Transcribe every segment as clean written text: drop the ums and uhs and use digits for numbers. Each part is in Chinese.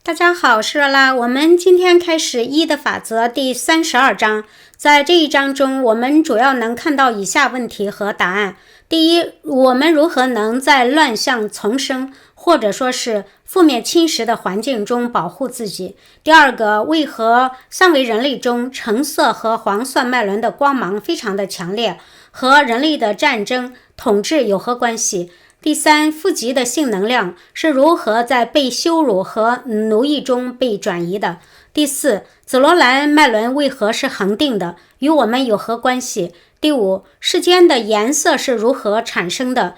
大家好，我是罗拉。我们今天开始一的法则第32章。在这一章中，我们主要能看到以下问题和答案。第一，我们如何能在乱象丛生或者说是负面侵蚀的环境中保护自己？第二个，为何三维人类中橙色和黄色脉轮的光芒非常的强烈，和人类的战争统治有何关系？第三，负极的性能量是如何在被羞辱和奴役中被转移的？第四，紫罗兰脉轮为何是恒定的，与我们有何关系？第五，世间的颜色是如何产生的，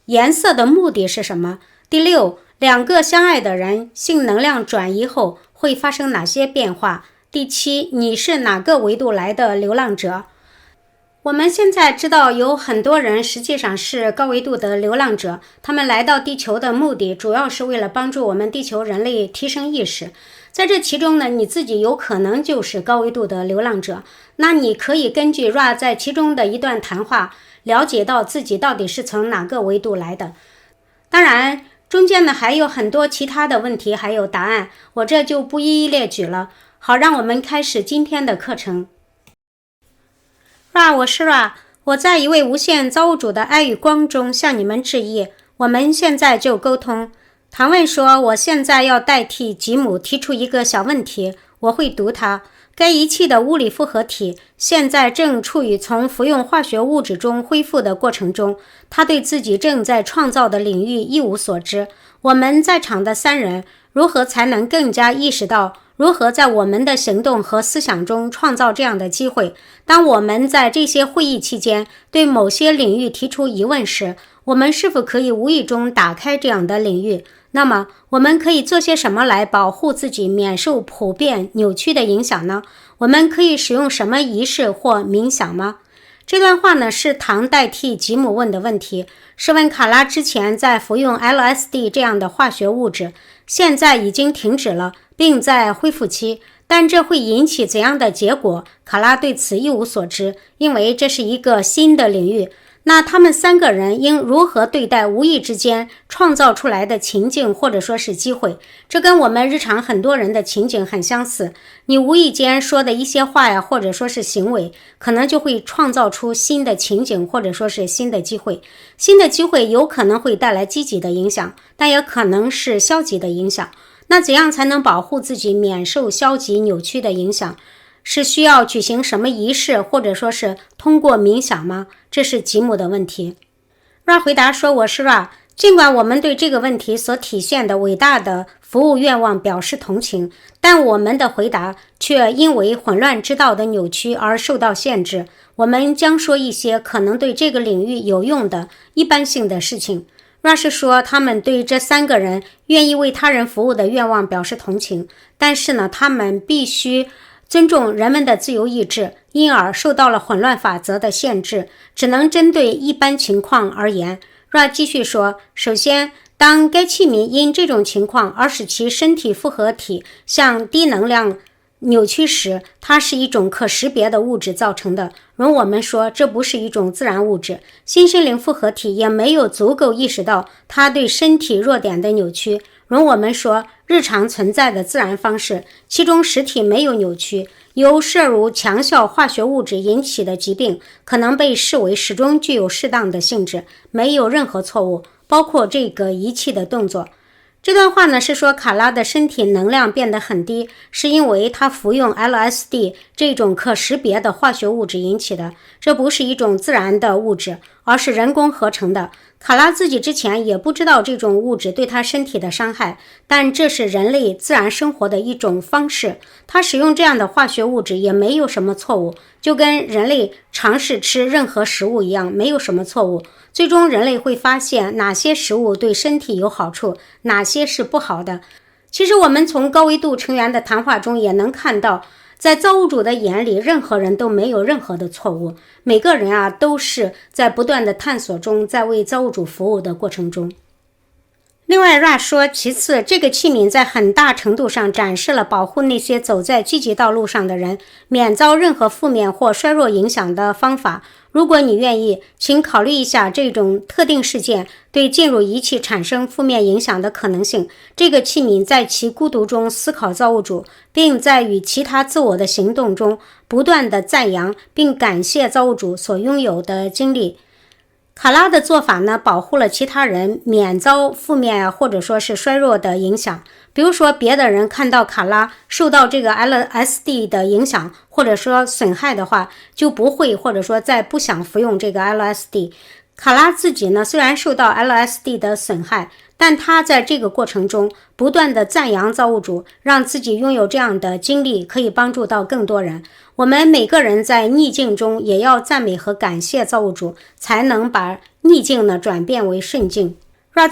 颜色的目的是什么？第六，两个相爱的人性能量转移后会发生哪些变化？第七，你是哪个维度来的流浪者？我们现在知道有很多人实际上是高维度的流浪者，他们来到地球的目的主要是为了帮助我们地球人类提升意识。在这其中呢，你自己有可能就是高维度的流浪者。那你可以根据 Ra 在其中的一段谈话了解到自己到底是从哪个维度来的。当然中间呢还有很多其他的问题还有答案，我这就不一一列举了。好，让我们开始今天的课程。我是 Ra， 我在一位无限造物主的爱与光中向你们致意。我们现在就沟通。唐问说，我现在要代替吉姆提出一个小问题，我会读它。该仪器的物理复合体现在正处于从服用化学物质中恢复的过程中，他对自己正在创造的领域一无所知。我们在场的三人如何才能更加意识到如何在我们的行动和思想中创造这样的机会？当我们在这些会议期间对某些领域提出疑问时，我们是否可以无意中打开这样的领域？那么我们可以做些什么来保护自己免受普遍扭曲的影响呢？我们可以使用什么仪式或冥想吗？这段话呢是唐代替吉姆问的问题，是问卡拉之前在服用 LSD 这样的化学物质，现在已经停止了，并在恢复期，但这会引起怎样的结果？卡拉对此一无所知，因为这是一个新的领域。那他们三个人应如何对待无意之间创造出来的情境或者说是机会？这跟我们日常很多人的情景很相似。你无意间说的一些话呀，或者说是行为，可能就会创造出新的情景或者说是新的机会。新的机会有可能会带来积极的影响，但也可能是消极的影响。那怎样才能保护自己免受消极扭曲的影响？是需要举行什么仪式，或者说是通过冥想吗？这是吉姆的问题。Ra 回答说，我是 Ra， 尽管我们对这个问题所体现的伟大的服务愿望表示同情，但我们的回答却因为混乱之道的扭曲而受到限制。我们将说一些可能对这个领域有用的一般性的事情。Ra 是说他们对这三个人愿意为他人服务的愿望表示同情，但是呢，他们必须尊重人们的自由意志，因而受到了混乱法则的限制，只能针对一般情况而言。Ra 继续说，首先，当该器皿因这种情况而使其身体复合体向低能量扭曲时，它是一种可识别的物质造成的。容我们说，这不是一种自然物质。新心灵复合体也没有足够意识到它对身体弱点的扭曲。容我们说，日常存在的自然方式，其中实体没有扭曲。由摄入强效化学物质引起的疾病，可能被视为始终具有适当的性质，没有任何错误，包括这个仪器的动作。这段话呢是说卡拉的身体能量变得很低，是因为他服用 LSD 这种可识别的化学物质引起的。这不是一种自然的物质，而是人工合成的。卡拉自己之前也不知道这种物质对他身体的伤害，但这是人类自然生活的一种方式。他使用这样的化学物质也没有什么错误，就跟人类尝试吃任何食物一样，没有什么错误。最终人类会发现哪些食物对身体有好处，哪些是不好的。其实我们从高维度成员的谈话中也能看到，在造物主的眼里，任何人都没有任何的错误。每个人都是在不断的探索中，在为造物主服务的过程中。另外 Ra 说，其次，这个器皿在很大程度上展示了保护那些走在积极道路上的人免遭任何负面或衰弱影响的方法。如果你愿意，请考虑一下这种特定事件对进入仪器产生负面影响的可能性。这个器皿在其孤独中思考造物主，并在与其他自我的行动中不断地赞扬并感谢造物主所拥有的经历。卡拉的做法呢，保护了其他人免遭负面或者说是衰弱的影响。比如说，别的人看到卡拉受到这个 LSD 的影响或者说损害的话，就不会或者说再不想服用这个 LSD。卡拉自己呢，虽然受到 LSD 的损害，但他在这个过程中不断地赞扬造物主，让自己拥有这样的经历，可以帮助到更多人。我们每个人在逆境中也要赞美和感谢造物主，才能把逆境呢转变为顺境。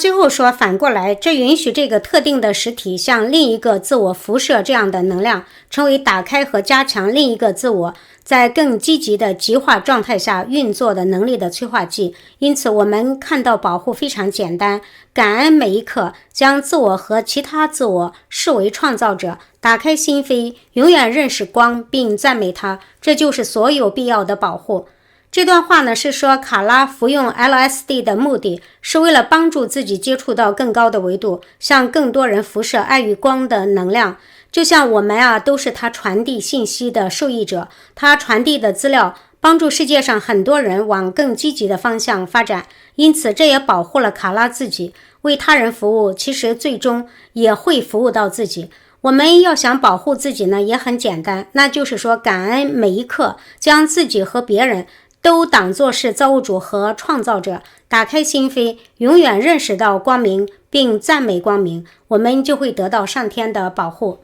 最后说，反过来，这允许这个特定的实体向另一个自我辐射这样的能量，成为打开和加强另一个自我在更积极的极化状态下运作的能力的催化剂。因此，我们看到保护非常简单，感恩每一刻，将自我和其他自我视为创造者，打开心扉，永远认识光并赞美它，这就是所有必要的保护。这段话呢是说，卡拉服用 LSD 的目的是为了帮助自己接触到更高的维度，向更多人辐射爱与光的能量。就像我们都是他传递信息的受益者，他传递的资料帮助世界上很多人往更积极的方向发展，因此这也保护了卡拉自己。为他人服务，其实最终也会服务到自己。我们要想保护自己呢，也很简单，那就是说感恩每一刻，将自己和别人都当作是造物主和创造者，打开心扉，永远认识到光明并赞美光明，我们就会得到上天的保护。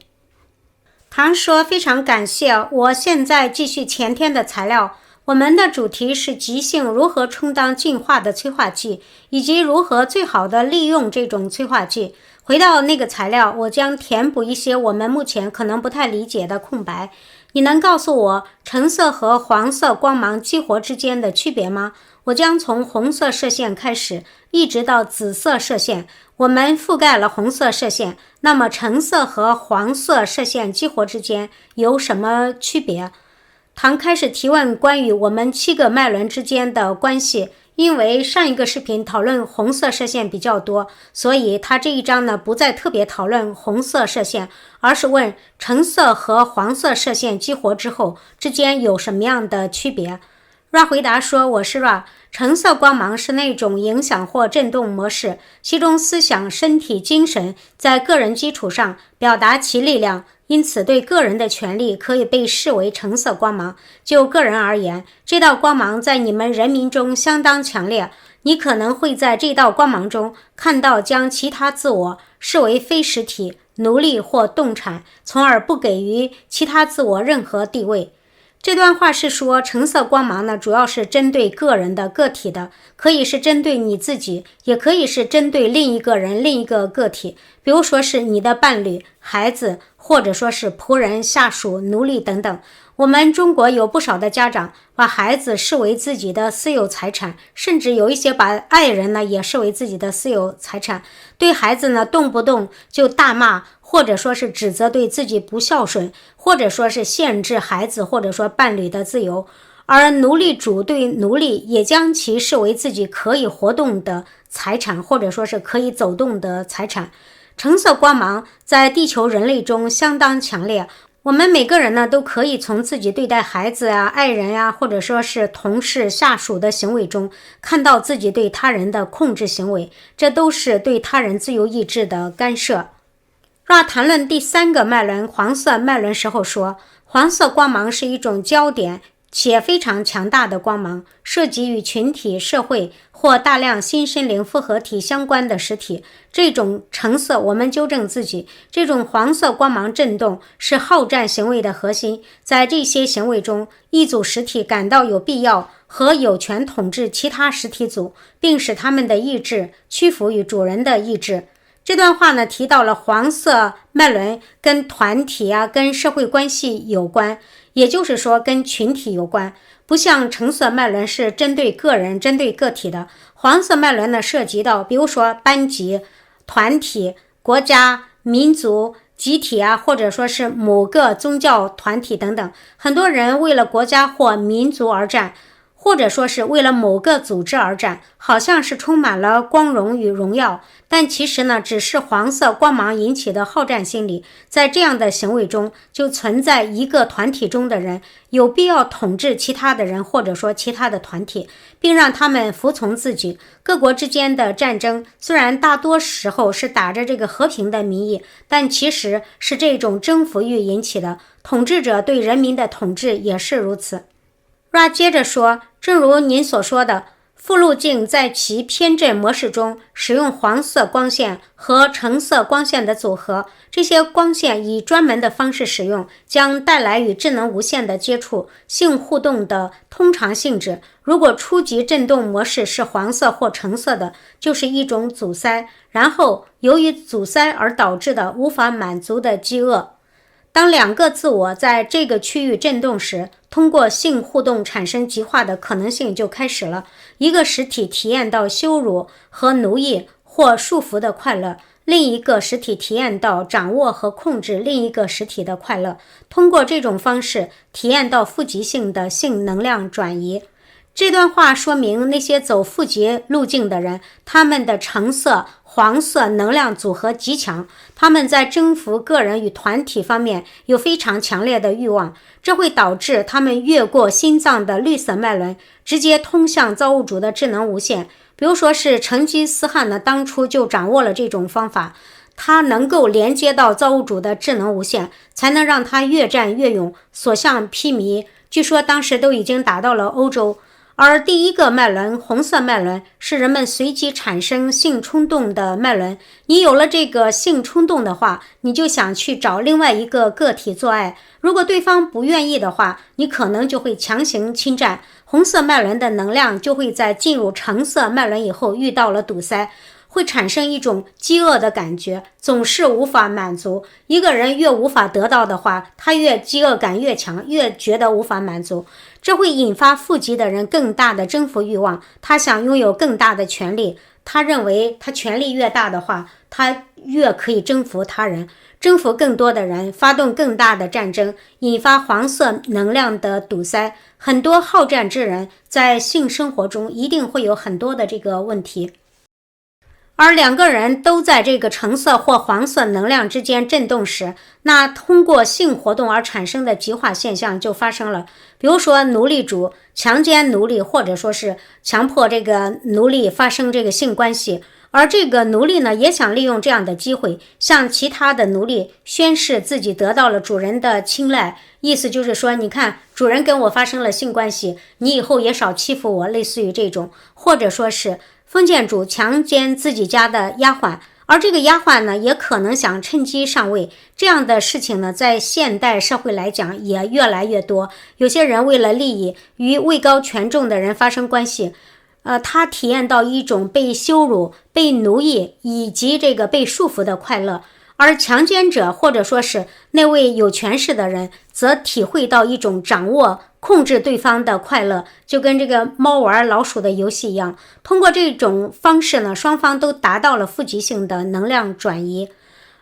唐说，非常感谢，我现在继续前天的材料。我们的主题是即兴如何充当进化的催化剂，以及如何最好的利用这种催化剂。回到那个材料，我将填补一些我们目前可能不太理解的空白。你能告诉我橙色和黄色光芒激活之间的区别吗？我将从红色射线开始，一直到紫色射线。我们覆盖了红色射线，那么橙色和黄色射线激活之间有什么区别？唐开始提问关于我们7个脉轮之间的关系。因为上一个视频讨论红色射线比较多，所以他这一章呢不再特别讨论红色射线，而是问橙色和黄色射线激活之后之间有什么样的区别。Ra 回答说，我是 Ra， 橙色光芒是那种影响或振动模式，其中思想、身体、精神在个人基础上表达其力量，因此对个人的权利可以被视为橙色光芒。就个人而言，这道光芒在你们人民中相当强烈，你可能会在这道光芒中看到将其他自我视为非实体、奴隶或动产，从而不给予其他自我任何地位。这段话是说，橙色光芒呢，主要是针对个人的、个体的，可以是针对你自己，也可以是针对另一个人、另一个个体，比如说是你的伴侣、孩子，或者说是仆人、下属、奴隶等等。我们中国有不少的家长把孩子视为自己的私有财产，甚至有一些把爱人呢也视为自己的私有财产，对孩子呢动不动就大骂，或者说是指责对自己不孝顺，或者说是限制孩子或者说伴侣的自由。而奴隶主对奴隶也将其视为自己可以活动的财产，或者说是可以走动的财产。橙色光芒在地球人类中相当强烈，我们每个人呢都可以从自己对待孩子啊、爱人呀，或者说是同事、下属的行为中看到自己对他人的控制行为，这都是对他人自由意志的干涉。Ra 谈论第3个脉轮黄色脉轮时候说，黄色光芒是一种焦点且非常强大的光芒，涉及与群体、社会或大量新生灵复合体相关的实体。这种橙色，我们纠正自己，这种黄色光芒振动是好战行为的核心。在这些行为中，一组实体感到有必要和有权统治其他实体组，并使他们的意志屈服于主人的意志。这段话呢提到了黄色脉轮跟团体跟社会关系有关，也就是说跟群体有关，不像橙色脉轮是针对个人、针对个体的。黄色脉轮呢涉及到比如说班级、团体、国家、民族、集体或者说是某个宗教团体等等。很多人为了国家或民族而战，或者说是为了某个组织而战，好像是充满了光荣与荣耀，但其实呢，只是黄色光芒引起的好战心理。在这样的行为中，就存在一个团体中的人有必要统治其他的人，或者说其他的团体，并让他们服从自己。各国之间的战争虽然大多时候是打着这个和平的名义，但其实是这种征服欲引起的。统治者对人民的统治也是如此。Ra 接着说，正如您所说的，副路径在其偏振模式中使用黄色光线和橙色光线的组合，这些光线以专门的方式使用，将带来与智能无线的接触、性互动的通常性质。如果初级振动模式是黄色或橙色的，就是一种阻塞，然后由于阻塞而导致的无法满足的饥饿。当两个自我在这个区域振动时，通过性互动产生极化的可能性就开始了。一个实体体验到羞辱和奴役或束缚的快乐，另一个实体体验到掌握和控制另一个实体的快乐。通过这种方式体验到负极性的性能量转移。这段话说明那些走负极路径的人，他们的橙色、黄色能量组合极强，他们在征服个人与团体方面有非常强烈的欲望，这会导致他们越过心脏的绿色脉轮，直接通向造物主的智能无限。比如说是成吉思汗呢，当初就掌握了这种方法，他能够连接到造物主的智能无限，才能让他越战越勇，所向披靡。据说当时都已经打到了欧洲。而第一个脉轮，红色脉轮，是人们随即产生性冲动的脉轮。你有了这个性冲动的话，你就想去找另外一个个体做爱。如果对方不愿意的话，你可能就会强行侵占。红色脉轮的能量就会在进入橙色脉轮以后遇到了堵塞，会产生一种饥饿的感觉，总是无法满足。一个人越无法得到的话，他越饥饿感越强，越觉得无法满足。这会引发负极的人更大的征服欲望，他想拥有更大的权利。他认为他权力越大的话，他越可以征服他人，征服更多的人，发动更大的战争，引发黄色能量的堵塞。很多好战之人在性生活中一定会有很多的这个问题。而两个人都在这个橙色或黄色能量之间振动时，那通过性活动而产生的极化现象就发生了。比如说奴隶主强奸奴隶，或者说是强迫这个奴隶发生这个性关系，而这个奴隶呢，也想利用这样的机会向其他的奴隶宣示自己得到了主人的青睐，意思就是说，你看主人跟我发生了性关系，你以后也少欺负我，类似于这种。或者说是封建主强奸自己家的丫鬟，而这个丫鬟呢，也可能想趁机上位。这样的事情呢，在现代社会来讲也越来越多。有些人为了利益与位高权重的人发生关系，他体验到一种被羞辱、被奴役以及这个被束缚的快乐。而强奸者或者说是那位有权势的人，则体会到一种掌握、控制对方的快乐，就跟这个猫玩老鼠的游戏一样。通过这种方式呢，双方都达到了负极性的能量转移。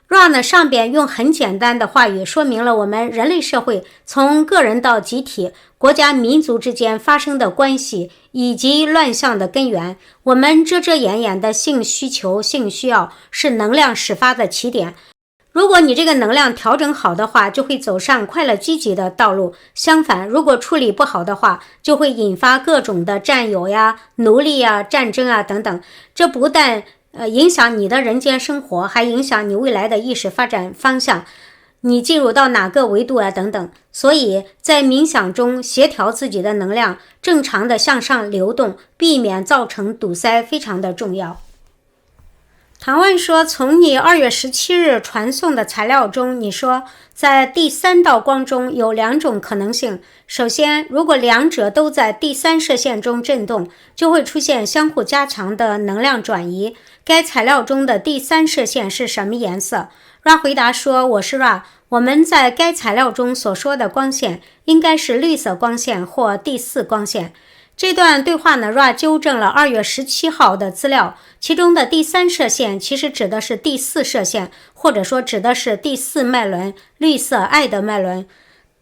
Ra 呢上边用很简单的话语说明了我们人类社会从个人到集体、国家民族之间发生的关系以及乱象的根源。我们遮遮掩掩的性需求、性需要是能量始发的起点。如果你这个能量调整好的话，就会走上快乐积极的道路。相反，如果处理不好的话，就会引发各种的占有呀、奴隶呀、战争啊等等。这不但影响你的人间生活，还影响你未来的意识发展方向，你进入到哪个维度啊等等。所以在冥想中协调自己的能量，正常的向上流动，避免造成堵塞，非常的重要。唐问说，从你2月17日传送的材料中，你说在第3道光中有2种可能性。首先，如果两者都在第3射线中振动，就会出现相互加强的能量转移。该材料中的第3射线是什么颜色？ Ra 回答说，我是 Ra， 我们在该材料中所说的光线应该是绿色光线或第4光线。这段对话呢 ，Ra 纠正了2月17号的资料，其中的第3射线其实指的是第4射线，或者说指的是第4脉轮，绿色爱的脉轮。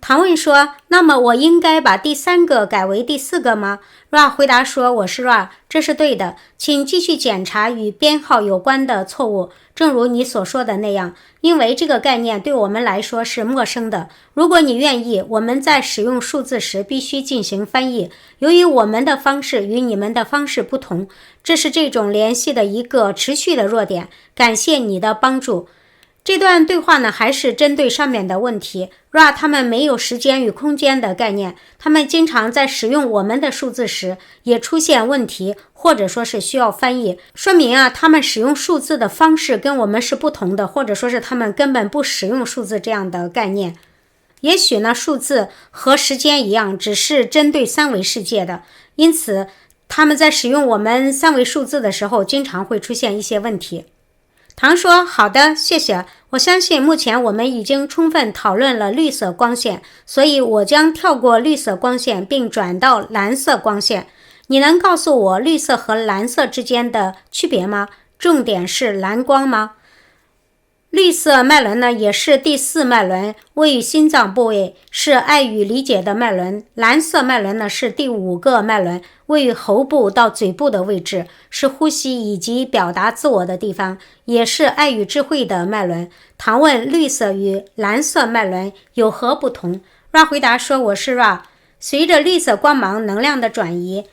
唐问说，那么我应该把第3个改为第4个吗？ Ra 回答说，我是 Ra， 这是对的，请继续检查与编号有关的错误，正如你所说的那样，因为这个概念对我们来说是陌生的。如果你愿意，我们在使用数字时必须进行翻译，由于我们的方式与你们的方式不同，这是这种联系的一个持续的弱点。感谢你的帮助。这段对话呢，还是针对上面的问题。Ra 他们没有时间与空间的概念，他们经常在使用我们的数字时也出现问题，或者说是需要翻译，说明他们使用数字的方式跟我们是不同的，或者说是他们根本不使用数字这样的概念。也许呢，数字和时间一样，只是针对3维世界的，因此他们在使用我们3维数字的时候，经常会出现一些问题。唐说，好的，谢谢。我相信目前我们已经充分讨论了绿色光线，所以我将跳过绿色光线并转到蓝色光线。你能告诉我绿色和蓝色之间的区别吗？重点是蓝光吗？绿色脉轮呢，也是第4脉轮，位于心脏部位，是爱与理解的脉轮。蓝色脉轮呢，是第5个脉轮，位于喉部到嘴部的位置，是呼吸以及表达自我的地方，也是爱与智慧的脉轮。唐问，绿色与蓝色脉轮有何不同？ Ra 回答说，我是 Ra。 随着绿色光芒能量的转移，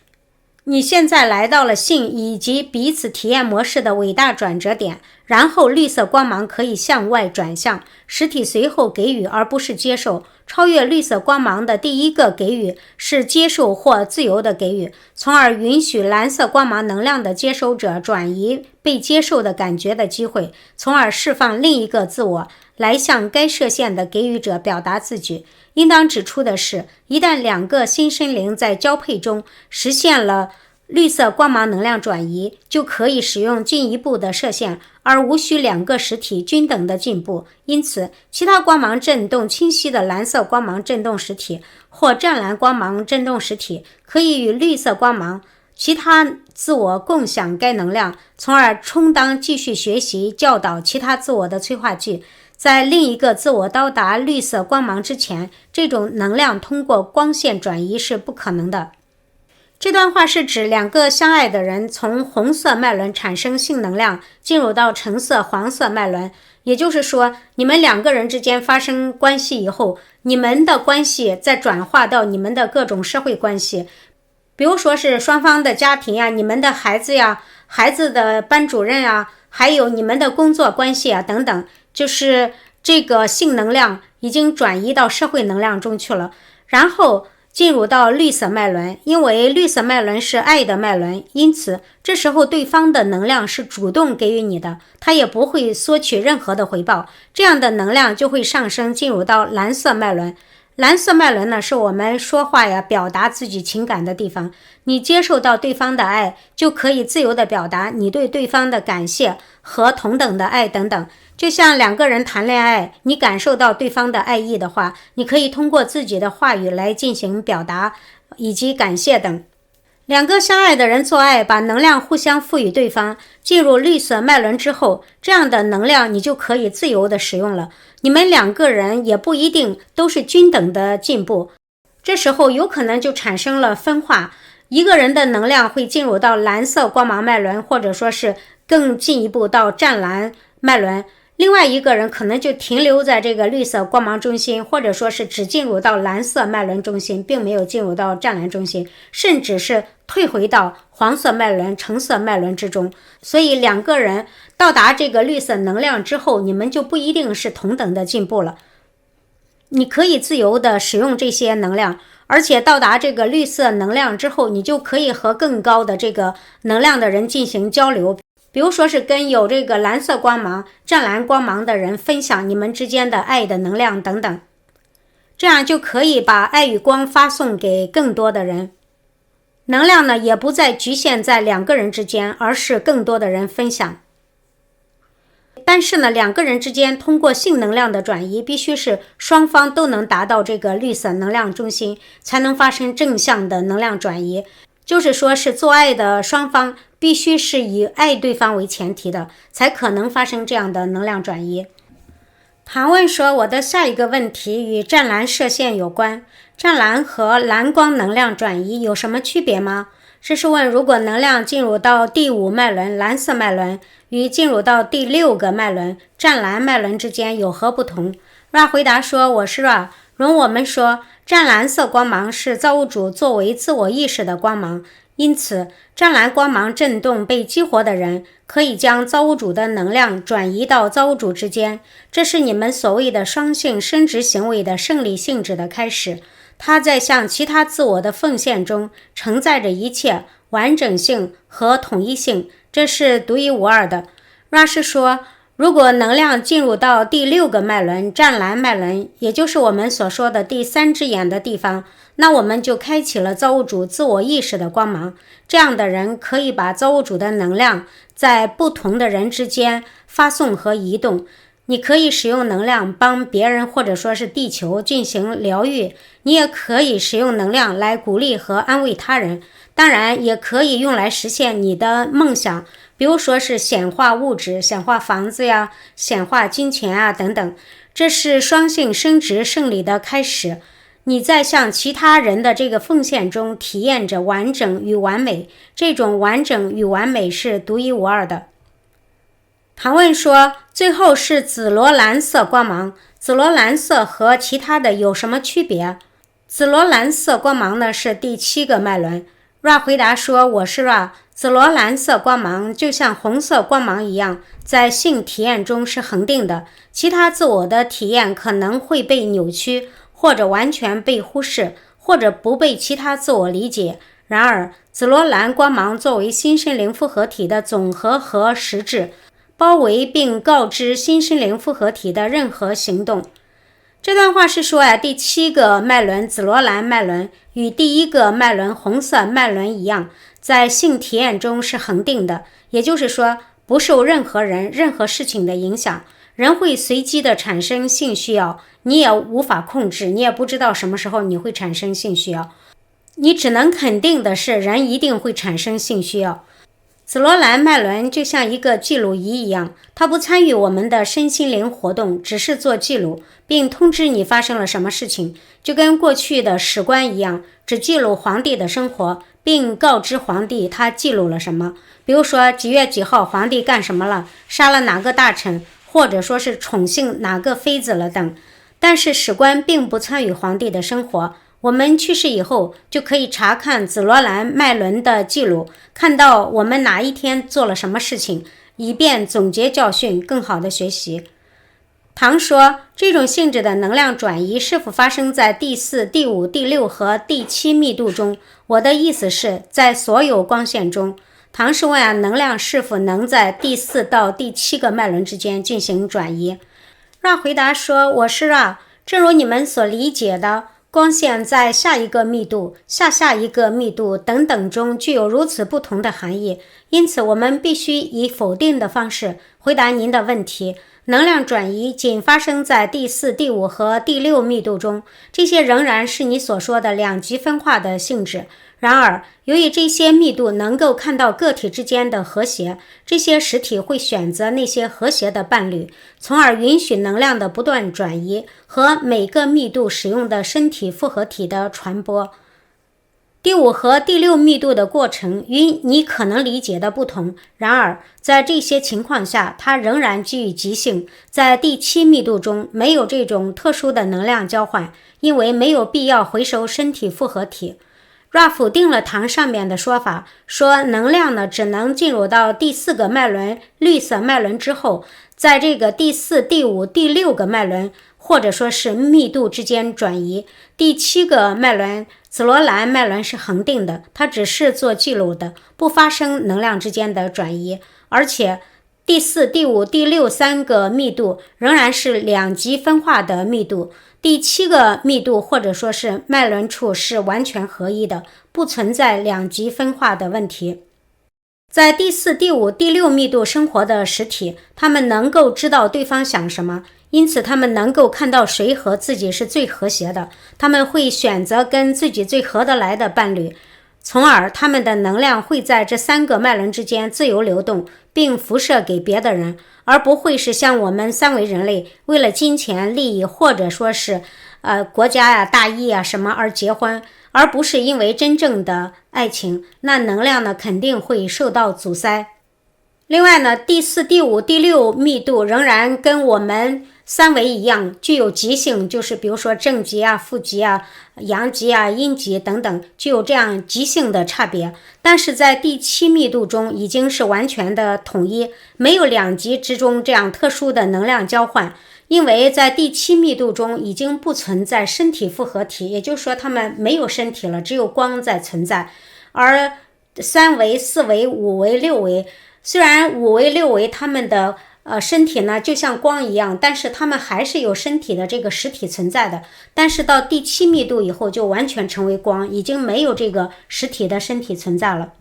你现在来到了性以及彼此体验模式的伟大转折点，然后绿色光芒可以向外转向，实体随后给予而不是接受。超越绿色光芒的第1个给予是接受或自由的给予，从而允许蓝色光芒能量的接收者转移被接受的感觉的机会，从而释放另一个自我，来向该射线的给予者表达自己。应当指出的是，一旦2个新生灵在交配中实现了绿色光芒能量转移，就可以使用进一步的射线，而无需2个实体均等的进步。因此，其他光芒振动清晰的蓝色光芒振动实体或湛蓝光芒振动实体可以与绿色光芒其他自我共享该能量，从而充当继续学习教导其他自我的催化剂。在另一个自我到达绿色光芒之前，这种能量通过光线转移是不可能的。这段话是指2个相爱的人从红色脉轮产生性能量，进入到橙色、黄色脉轮。也就是说，你们2个人之间发生关系以后，你们的关系再转化到你们的各种社会关系，比如说是双方的家庭呀、你们的孩子呀、孩子的班主任啊，还有你们的工作关系啊等等，就是这个性能量已经转移到社会能量中去了，然后进入到绿色脉轮。因为绿色脉轮是爱的脉轮，因此这时候对方的能量是主动给予你的，他也不会索取任何的回报，这样的能量就会上升进入到蓝色脉轮。蓝色脉轮呢，是我们说话呀、表达自己情感的地方。你接受到对方的爱，就可以自由地表达你对对方的感谢和同等的爱等等。就像2个人谈恋爱，你感受到对方的爱意的话，你可以通过自己的话语来进行表达以及感谢等。2个相爱的人做爱，把能量互相赋予对方，进入绿色脉轮之后，这样的能量你就可以自由地使用了。你们2个人也不一定都是均等的进步，这时候有可能就产生了分化，一个人的能量会进入到蓝色光芒脉轮，或者说是更进一步到湛蓝脉轮，另外一个人可能就停留在这个绿色光芒中心，或者说是只进入到蓝色脉轮中心，并没有进入到湛蓝中心，甚至是退回到黄色脉轮、橙色脉轮之中。所以2个人到达这个绿色能量之后，你们就不一定是同等的进步了。你可以自由的使用这些能量，而且到达这个绿色能量之后，你就可以和更高的这个能量的人进行交流，比如说是跟有这个蓝色光芒、湛蓝光芒的人分享你们之间的爱的能量等等，这样就可以把爱与光发送给更多的人。能量呢，也不再局限在2个人之间，而是更多的人分享。但是呢，2个人之间通过性能量的转移，必须是双方都能达到这个绿色能量中心，才能发生正向的能量转移。就是说是做爱的双方必须是以爱对方为前提的，才可能发生这样的能量转移。唐问说，我的下一个问题与湛蓝射线有关。湛蓝和蓝光能量转移有什么区别吗？这是问，如果能量进入到第5脉轮蓝色脉轮与进入到第6个脉轮湛蓝脉轮之间有何不同。 Ra 回答说，我是 Ra。 容我们说，湛蓝色光芒是造物主作为自我意识的光芒，因此湛蓝光芒震动被激活的人可以将造物主的能量转移到造物主之间，这是你们所谓的双性生殖行为的胜利性质的开始。它在向其他自我的奉献中承载着一切完整性和统一性，这是独一无二的。 Ra 是说，如果能量进入到第6个脉轮湛蓝脉轮，也就是我们所说的第3只眼的地方，那我们就开启了造物主自我意识的光芒。这样的人可以把造物主的能量在不同的人之间发送和移动。你可以使用能量帮别人或者说是地球进行疗愈，你也可以使用能量来鼓励和安慰他人，当然也可以用来实现你的梦想，比如说是显化物质、显化房子呀、显化金钱啊等等。这是双性生殖胜利的开始。你在向其他人的这个奉献中体验着完整与完美，这种完整与完美是独一无二的。唐问说，最后是紫罗兰色光芒，紫罗兰色和其他的有什么区别？紫罗兰色光芒呢是第7个脉轮。 Ra 回答说，我是 Ra。 紫罗兰色光芒就像红色光芒一样，在性体验中是恒定的，其他自我的体验可能会被扭曲，或者完全被忽视，或者不被其他自我理解。然而紫罗兰光芒作为新生灵复合体的总和和实质，包围并告知新生灵复合体的任何行动。这段话是说第7个脉轮紫罗兰脉轮与第1个脉轮红色脉轮一样，在性体验中是恒定的，也就是说不受任何人、任何事情的影响。人会随机的产生性需要，你也无法控制，你也不知道什么时候你会产生性需要。你只能肯定的是，人一定会产生性需要。紫罗兰脉轮就像一个记录仪一样，它不参与我们的身心灵活动，只是做记录，并通知你发生了什么事情，就跟过去的史官一样，只记录皇帝的生活，并告知皇帝他记录了什么。比如说几月几号皇帝干什么了，杀了哪个大臣，或者说是宠幸哪个妃子了等。但是史官并不参与皇帝的生活。我们去世以后就可以查看紫罗兰脉轮的记录，看到我们哪一天做了什么事情，以便总结教训，更好的学习。唐说，这种性质的能量转移是否发生在第4、第5、第6和第7密度中？我的意思是在所有光线中。唐是问能量是否能在第4到第7个脉轮之间进行转移。Ra 回答说，我是 Ra。 正如你们所理解的，光线在下一个密度、下一个密度等等中具有如此不同的含义，因此我们必须以否定的方式回答您的问题。能量转移仅发生在第4、第5和第6密度中，这些仍然是你所说的两极分化的性质。然而，由于这些密度能够看到个体之间的和谐，这些实体会选择那些和谐的伴侣，从而允许能量的不断转移和每个密度使用的身体复合体的传播。第5和第6密度的过程与你可能理解的不同，然而在这些情况下，它仍然基于即性。在第7密度中没有这种特殊的能量交换，因为没有必要回收身体复合体。Ra 否定了唐上面的说法，说能量呢只能进入到第4个脉轮绿色脉轮之后，在这个第4、第5、第6个脉轮或者说是密度之间转移。第7个脉轮紫罗兰脉轮是恒定的，它只是做记录的，不发生能量之间的转移。而且第4、第5、第63个密度仍然是两极分化的密度，第7个密度或者说是脉轮处是完全合一的，不存在两极分化的问题。在第4、第5、第6密度生活的实体，他们能够知道对方想什么，因此他们能够看到谁和自己是最和谐的，他们会选择跟自己最合得来的伴侣。从而他们的能量会在这3个脉轮之间自由流动，并辐射给别的人，而不会是像我们3维人类为了金钱利益，或者说是国家呀、大义啊什么而结婚，而不是因为真正的爱情，那能量呢肯定会受到阻塞。另外呢，第4、第5、第6密度仍然跟我们3维一样，具有极性，就是比如说正极啊、负极啊、阳极啊、阴极等等，具有这样极性的差别。但是在第7密度中已经是完全的统一，没有2极之中这样特殊的能量交换。因为在第7密度中已经不存在身体复合体，也就是说他们没有身体了，只有光在存在。而3维、4维、5维、6维，虽然5维、6维他们的身体呢就像光一样，但是他们还是有身体的这个实体存在的。但是到第7密度以后就完全成为光，已经没有这个实体的身体存在了。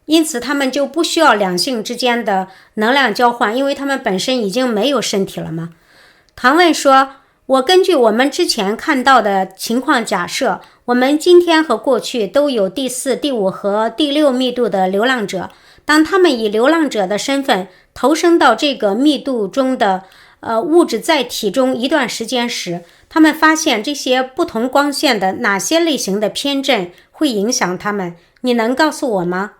因此他们就不需要两性之间的能量交换，因为他们本身已经没有身体了嘛。唐问说，我根据我们之前看到的情况假设，我们今天和过去都有第4、第5和第6密度的流浪者。当他们以流浪者的身份投身到这个密度中的物质载体中一段时间时，他们发现这些不同光线的哪些类型的偏振会影响他们，你能告诉我吗？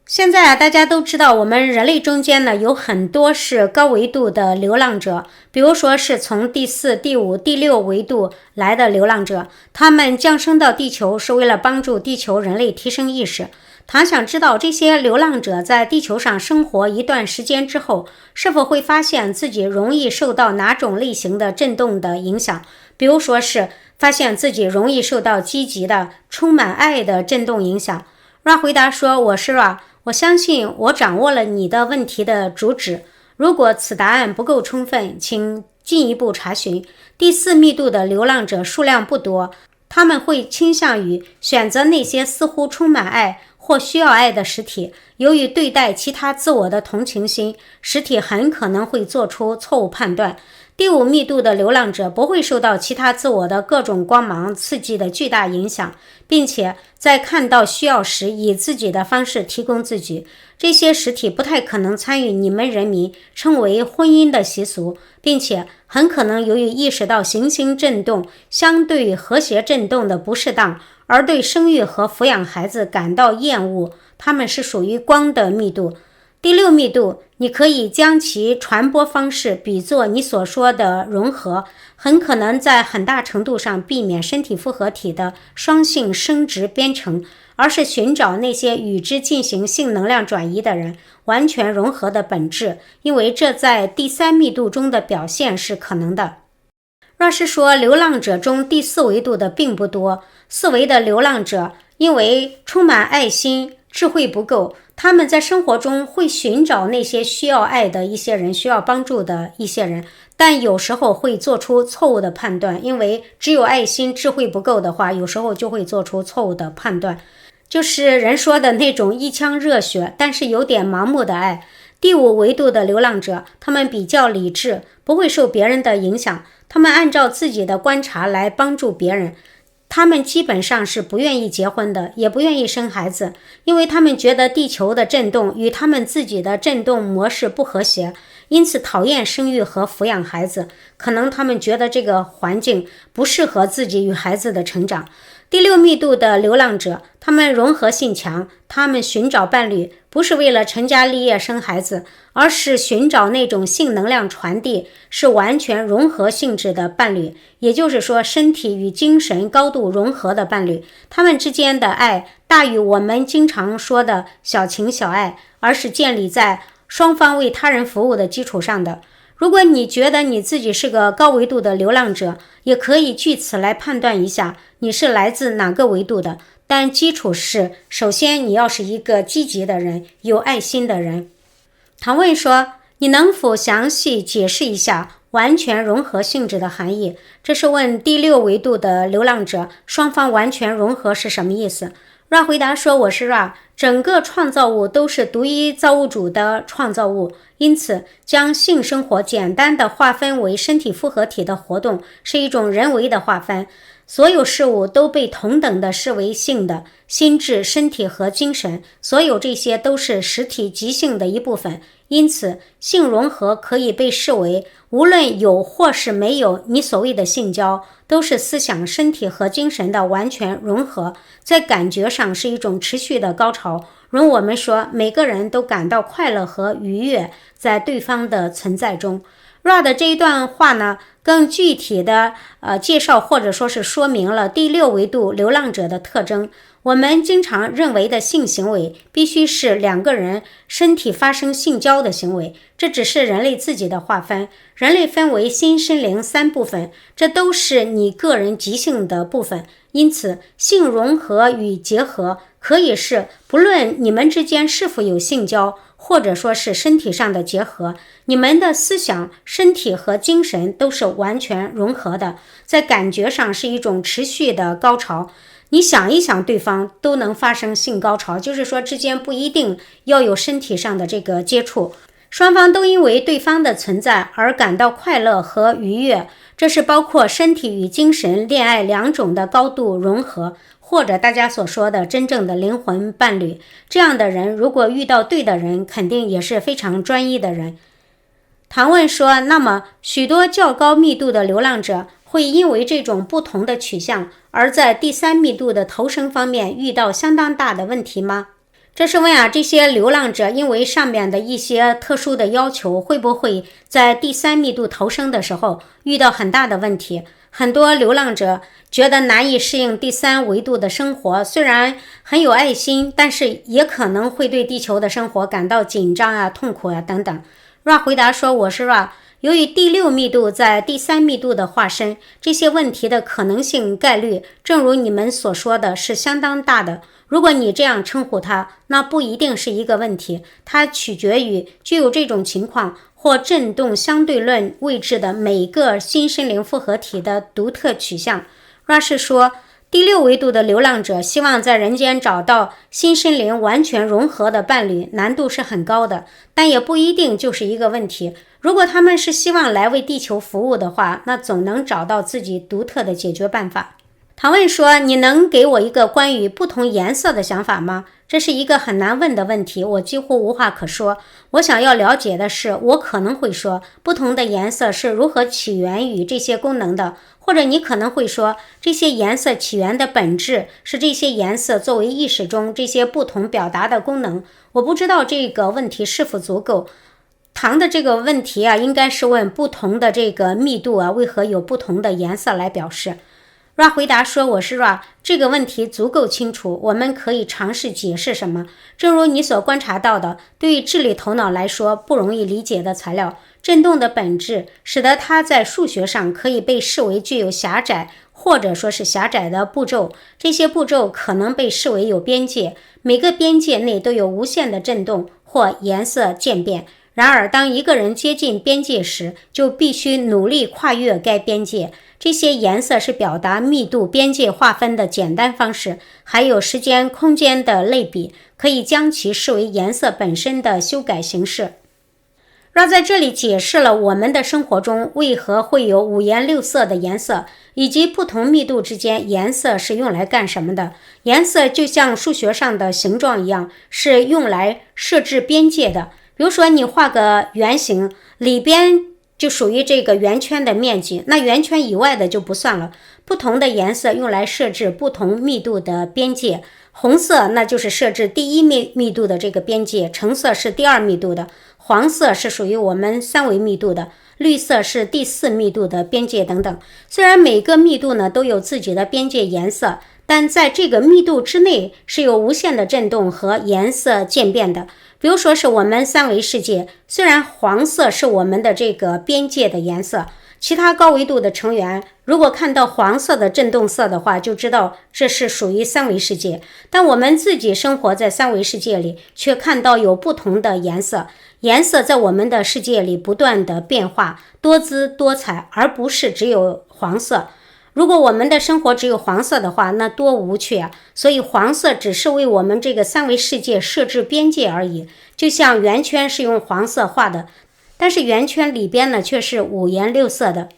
现在大家都知道我们人类中间呢有很多是高维度的流浪者，比如说是从第4、第5、第6维度来的流浪者，他们降生到地球是为了帮助地球人类提升意识。唐想知道这些流浪者在地球上生活一段时间之后，是否会发现自己容易受到哪种类型的震动的影响，比如说是发现自己容易受到积极的、充满爱的震动影响。Ra 回答说，我是 Ra，我相信我掌握了你的问题的主旨。如果此答案不够充分，请进一步查询。第4密度的流浪者数量不多，他们会倾向于选择那些似乎充满爱或需要爱的实体。由于对待其他自我的同情心，实体很可能会做出错误判断。第5密度的流浪者不会受到其他自我的各种光芒刺激的巨大影响，并且在看到需要时以自己的方式提供自己。这些实体不太可能参与你们人民称为婚姻的习俗，并且很可能由于意识到行星振动相对于和谐振动的不适当，而对生育和抚养孩子感到厌恶。它们是属于光的密度。第6密度，你可以将其传播方式比作你所说的融合，很可能在很大程度上避免身体复合体的双性生殖编程，而是寻找那些与之进行性能量转移的人完全融合的本质，因为这在第3密度中的表现是可能的。若是说流浪者中第4维度的并不多，4维的流浪者因为充满爱心，智慧不够，他们在生活中会寻找那些需要爱的一些人，需要帮助的一些人，但有时候会做出错误的判断，因为只有爱心，智慧不够的话，有时候就会做出错误的判断，就是人说的那种一腔热血，但是有点盲目的爱。第5维度的流浪者，他们比较理智，不会受别人的影响，他们按照自己的观察来帮助别人。他们基本上是不愿意结婚的，也不愿意生孩子，因为他们觉得地球的振动与他们自己的振动模式不和谐，因此讨厌生育和抚养孩子。可能他们觉得这个环境不适合自己与孩子的成长。第6密度的流浪者，他们融合性强，他们寻找伴侣不是为了成家立业生孩子，而是寻找那种性能量传递是完全融合性质的伴侣，也就是说身体与精神高度融合的伴侣。他们之间的爱大于我们经常说的小情小爱，而是建立在双方为他人服务的基础上的。如果你觉得你自己是个高维度的流浪者，也可以据此来判断一下你是来自哪个维度的，但基础是首先你要是一个积极的人，有爱心的人。唐问说，你能否详细解释一下完全融合性质的含义？这是问第6维度的流浪者，双方完全融合是什么意思？ Ra 回答说，我是 Ra， 整个创造物都是独一造物主的创造物，因此将性生活简单的划分为身体复合体的活动是一种人为的划分。所有事物都被同等的视为性的，心智、身体和精神，所有这些都是实体即性的一部分。因此，性融合可以被视为，无论有或是没有你所谓的性交，都是思想、身体和精神的完全融合，在感觉上是一种持续的高潮。容我们说，每个人都感到快乐和愉悦在对方的存在中。Ra 的这一段话呢，更具体的介绍或者说是说明了第6维度流浪者的特征。我们经常认为的性行为必须是两个人身体发生性交的行为，这只是人类自己的划分。人类分为心、身、灵3部分，这都是你个人即性的部分。因此，性融合与结合可以是不论你们之间是否有性交，或者说是身体上的结合，你们的思想、身体和精神都是完全融合的，在感觉上是一种持续的高潮。你想一想，对方都能发生性高潮，就是说之间不一定要有身体上的这个接触，双方都因为对方的存在而感到快乐和愉悦，这是包括身体与精神恋爱2种的高度融合，或者大家所说的真正的灵魂伴侣。这样的人如果遇到对的人，肯定也是非常专一的人。唐问说，那么许多较高密度的流浪者会因为这种不同的取向而在第3密度的投生方面遇到相当大的问题吗？这是问这些流浪者因为上面的一些特殊的要求，会不会在第3密度投生的时候遇到很大的问题？很多流浪者觉得难以适应第3维度的生活，虽然很有爱心，但是也可能会对地球的生活感到紧张痛苦等等。Ra 回答说，我是 Ra， 由于第6密度在第3密度的化身，这些问题的可能性概率，正如你们所说的是相当大的。如果你这样称呼它，那不一定是一个问题，它取决于具有这种情况或振动相对论位置的每个新身灵复合体的独特取向。Ra 是说，第6维度的流浪者希望在人间找到新身灵完全融合的伴侣，难度是很高的，但也不一定就是一个问题。如果他们是希望来为地球服务的话，那总能找到自己独特的解决办法。唐问说，你能给我一个关于不同颜色的想法吗？这是一个很难问的问题，我几乎无话可说。我想要了解的是，我可能会说，不同的颜色是如何起源于这些功能的，或者你可能会说，这些颜色起源的本质是这些颜色作为意识中这些不同表达的功能。我不知道这个问题是否足够。唐的这个问题应该是问不同的这个密度为何有不同的颜色来表示。Ra 回答说，我是 Ra， 这个问题足够清楚，我们可以尝试解释什么。正如你所观察到的，对于智力头脑来说不容易理解的材料，振动的本质使得它在数学上可以被视为具有狭窄或者说是狭窄的步骤，这些步骤可能被视为有边界，每个边界内都有无限的振动或颜色渐变。然而当一个人接近边界时，就必须努力跨越该边界。这些颜色是表达密度边界划分的简单方式，还有时间空间的类比，可以将其视为颜色本身的修改形式。Ra 在这里解释了我们的生活中为何会有5颜6色的颜色，以及不同密度之间颜色是用来干什么的。颜色就像数学上的形状一样，是用来设置边界的。比如说你画个圆形，里边就属于这个圆圈的面积，那圆圈以外的就不算了。不同的颜色用来设置不同密度的边界，红色那就是设置第1密度的这个边界，橙色是第2密度的，黄色是属于我们3维密度的，绿色是第4密度的边界等等。虽然每个密度呢都有自己的边界颜色，但在这个密度之内是有无限的振动和颜色渐变的。比如说是我们3维世界，虽然黄色是我们的这个边界的颜色，其他高维度的成员如果看到黄色的振动色的话，就知道这是属于3维世界。但我们自己生活在3维世界里，却看到有不同的颜色。颜色在我们的世界里不断的变化，多姿多彩，而不是只有黄色。如果我们的生活只有黄色的话，那多无趣啊！所以黄色只是为我们这个三维世界设置边界而已，就像圆圈是用黄色画的，但是圆圈里边呢却是五颜六色的。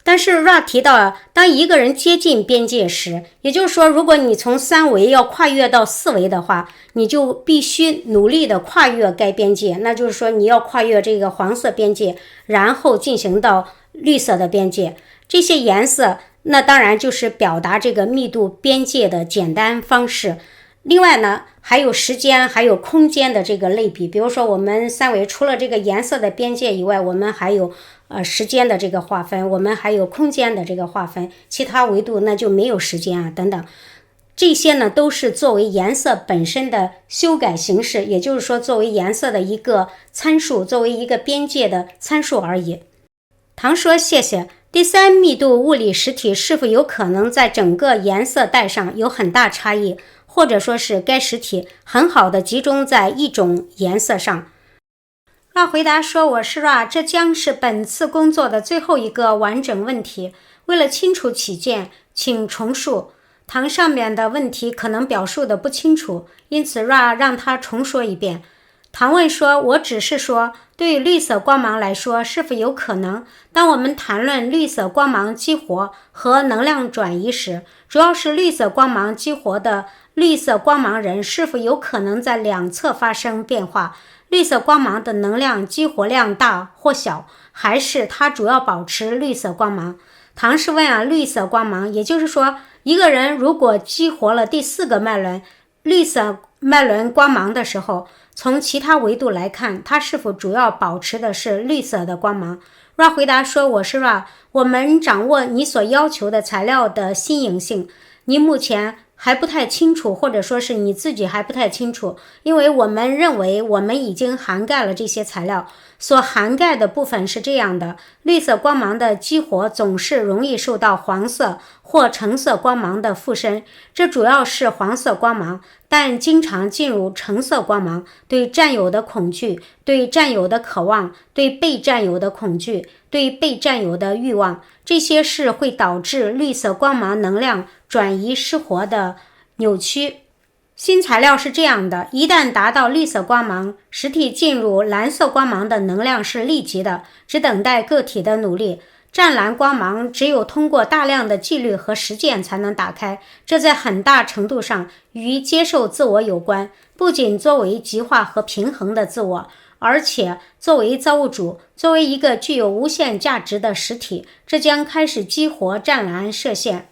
但是 Ra 提到，当一个人接近边界时，也就是说，如果你从三维要跨越到四维的话，你就必须努力的跨越该边界，那就是说你要跨越这个黄色边界，然后进行到绿色的边界。这些颜色那当然就是表达这个密度边界的简单方式。另外呢，还有时间还有空间的这个类比，比如说我们三维除了这个颜色的边界以外，我们还有时间的这个划分，我们还有空间的这个划分，其他维度那就没有时间啊等等。这些呢都是作为颜色本身的修改形式，也就是说作为颜色的一个参数，作为一个边界的参数而已。唐说谢谢。第三密度物理实体是否有可能在整个颜色带上有很大差异，或者说是该实体很好的集中在一种颜色上？Ra 回答说，我是 Ra， 这将是本次工作的最后一个完整问题。为了清楚起见，请重述。唐上面的问题可能表述的不清楚，因此 Ra 让他重说一遍。唐问说，我只是说，对于绿色光芒来说，是否有可能，当我们谈论绿色光芒激活和能量转移时，主要是绿色光芒激活的绿色光芒人是否有可能在两侧发生变化？绿色光芒的能量激活量大或小，还是它主要保持绿色光芒？唐是问绿色光芒，也就是说，一个人如果激活了第四个脉轮，绿色脉轮光芒的时候，从其他维度来看，它是否主要保持的是绿色的光芒？ Ra 回答说，我是 Ra， 我们掌握你所要求的材料的新颖性，你目前还不太清楚，或者说是你自己还不太清楚，因为我们认为我们已经涵盖了这些材料。所涵盖的部分是这样的：绿色光芒的激活总是容易受到黄色或橙色光芒的附身，这主要是黄色光芒，但经常进入橙色光芒，对占有的恐惧，对占有的渴望，对被占有的恐惧，对被占有的欲望，这些是会导致绿色光芒能量转移失活的扭曲。新材料是这样的，一旦达到绿色光芒，实体进入蓝色光芒的能量是立即的，只等待个体的努力。湛蓝光芒只有通过大量的纪律和实践才能打开，这在很大程度上与接受自我有关，不仅作为极化和平衡的自我，而且作为造物主，作为一个具有无限价值的实体，这将开始激活湛蓝射线。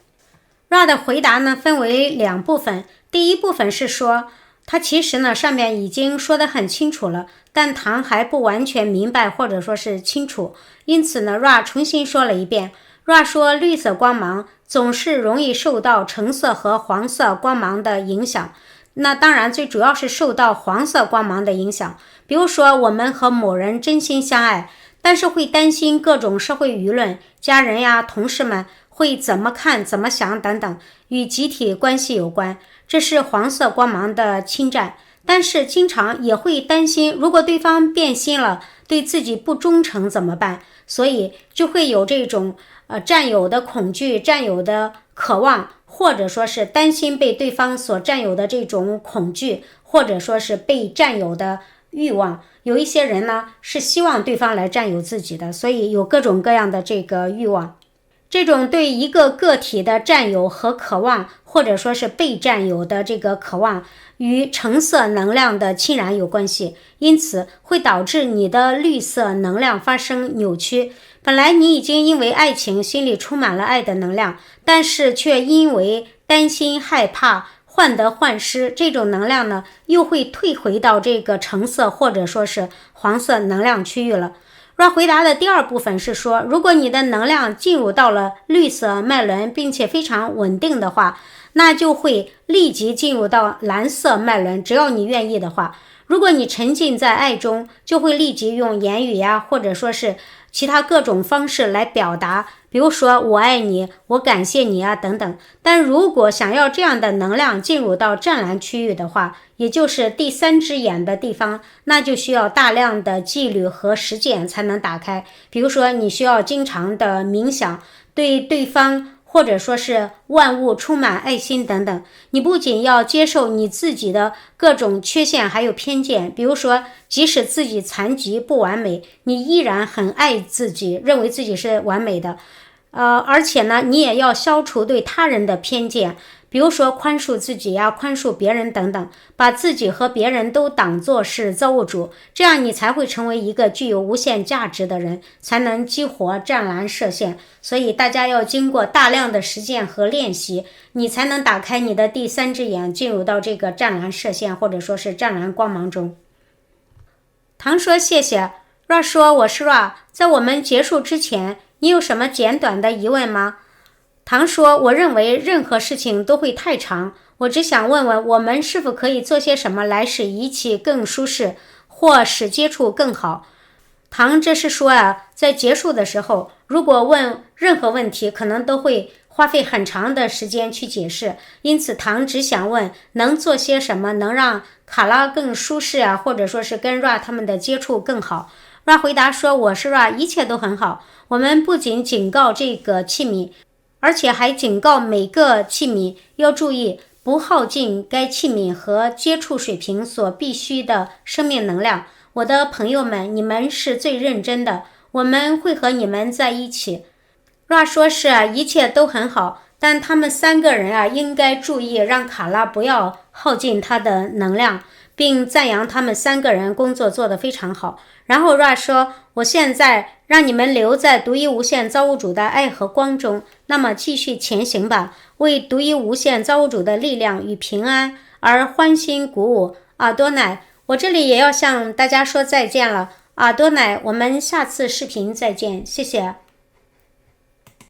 Ra 的回答呢分为两部分，第一部分是说，他其实呢上面已经说得很清楚了，但唐还不完全明白或者说是清楚，因此呢 Ra 重新说了一遍。Ra 说，绿色光芒总是容易受到橙色和黄色光芒的影响，那当然最主要是受到黄色光芒的影响。比如说我们和某人真心相爱，但是会担心各种社会舆论，家人呀同事们会怎么看怎么想等等，与集体关系有关，这是黄色光芒的侵占。但是经常也会担心，如果对方变心了，对自己不忠诚怎么办？所以就会有这种占有的恐惧，占有的渴望，或者说是担心被对方所占有的这种恐惧，或者说是被占有的欲望。有一些人呢是希望对方来占有自己的，所以有各种各样的这个欲望。这种对一个个体的占有和渴望，或者说是被占有的这个渴望，与橙色能量的侵染有关系，因此会导致你的绿色能量发生扭曲。本来你已经因为爱情心里充满了爱的能量，但是却因为担心害怕患得患失，这种能量呢又会退回到这个橙色或者说是黄色能量区域了。Ra 回答的第二部分是说，如果你的能量进入到了绿色脉轮并且非常稳定的话，那就会立即进入到蓝色脉轮，只要你愿意的话。如果你沉浸在爱中，就会立即用言语呀，或者说是其他各种方式来表达，比如说我爱你，我感谢你啊等等。但如果想要这样的能量进入到湛蓝区域的话，也就是第三只眼的地方，那就需要大量的纪律和实践才能打开。比如说你需要经常的冥想，对对方或者说是万物充满爱心等等。你不仅要接受你自己的各种缺陷还有偏见，比如说即使自己残疾不完美，你依然很爱自己，认为自己是完美的。而且呢，你也要消除对他人的偏见，比如说宽恕自己呀，宽恕别人等等，把自己和别人都当作是造物主，这样你才会成为一个具有无限价值的人，才能激活湛蓝射线。所以大家要经过大量的实践和练习，你才能打开你的第三只眼，进入到这个湛蓝射线或者说是湛蓝光芒中。唐说谢谢。Ra 说我是 Ra， 在我们结束之前，你有什么简短的疑问吗？唐说，我认为任何事情都会太长，我只想问问我们是否可以做些什么来使仪器更舒适，或使接触更好。唐这是说在结束的时候，如果问任何问题，可能都会花费很长的时间去解释，因此唐只想问能做些什么能让卡拉更舒适或者说是跟 Ra 他们的接触更好。Ra 回答说，我是 Ra， 一切都很好。我们不仅警告这个器皿，而且还警告每个器皿要注意不耗尽该器皿和接触水平所必须的生命能量。我的朋友们，你们是最认真的，我们会和你们在一起。Ra 说是一切都很好，但他们3个人应该注意让卡拉不要耗尽他的能量，并赞扬他们3个人工作做得非常好。然后 Ra 说，我现在让你们留在独一无限造物主的爱和光中，那么继续前行吧，为独一无限造物主的力量与平安而欢欣鼓舞。阿多乃，我这里也要向大家说再见了。阿多乃，我们下次视频再见，谢谢。